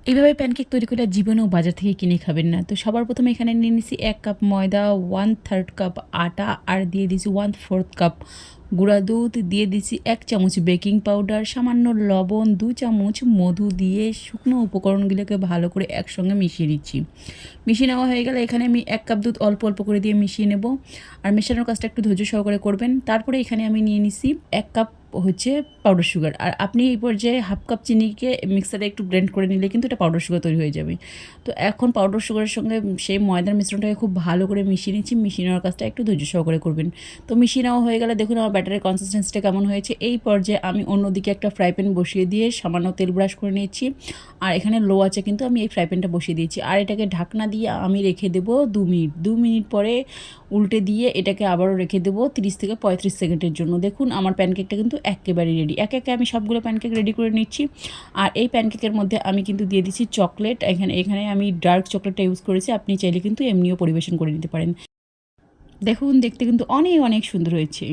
এইভাবে প্যানকেক তৈরি করলে জীবনেও বাজার থেকে কিনে খাবেন না। তো সবার প্রথমে এখানে নিয়ে নিছি ১ কাপ ময়দা, 1/3 কাপ আটা আর দিয়ে দিছি 1/4 কাপ গুঁড়া দুধ, দিয়ে দিছি ১ চামচ বেকিং পাউডার, সামান্য লবণ, ২ চামচ মধু দিয়ে শুকনো উপকরণগুলোকে ভালো করে একসঙ্গে মিশিয়ে নিচ্ছি। মিশিয়ে নেওয়া হয়ে গেলে এখানে আমি ১ কাপ দুধ অল্প, অল্প করে দিয়ে মিশিয়ে নেব। আর মেশানোর কাজটা একটু ধৈর্য সহকারে করবেন। তারপরে এখানে আমি নিয়ে নিছি ১ কাপ হচ্ছে পাউডার সুগার। আর আপনি এই পর্যায়ে 1/2 কাপ চিনিকে মিক্সারে একটু ব্লেন্ড করে নিলে কিন্তু এটা পাউডার সুগার তৈরি হয়ে যাবে। তো এখন পাউডার সুগারের সঙ্গে সেই ময়দার মিশ্রণটাকে খুব ভালো করে মিশিয়ে নিচ্ছি। মিশিয়ে নেওয়ার কাজটা একটু ধৈর্য সহকারে করবেন। তো মিশিয়ে নেওয়া হয়ে গেলে দেখুন আমার ব্যাটারের কনসিস্টেন্সিটা কেমন হয়েছে। এই পর্যায়ে আমি অন্যদিকে একটা ফ্রাই প্যান বসিয়ে দিয়ে সামান্য তেল ব্রাশ করে নিয়েছি। আর এখানে লো আঁচে কিন্তু আমি এই ফ্রাই প্যানটা বসিয়ে দিয়েছি। আর এটাকে ঢাকনা দিয়ে আমি রেখে দেবো ২ মিনিট। ২ মিনিট পরে উল্টে দিয়ে এটাকে আবারও রেখে দেবো ৩০ থেকে ৩৫ সেকেন্ডের জন্য। দেখুন আমার প্যানকেকটা কিন্তু একেবারেই রেডি। একে, একে আমি সবগুলো প্যানকেক রেডি করে নিচ্ছি। আর এই প্যানকেকের মধ্যে আমি কিন্তু দিয়ে দিচ্ছি চকলেট। এখানে আমি ডার্ক চকলেটটা ইউজ করেছি। আপনি চাইলে কিন্তু এমনিও পরিবেশন করে নিতে পারেন। দেখুন দেখতে কিন্তু অনেক, অনেক সুন্দর হয়েছে।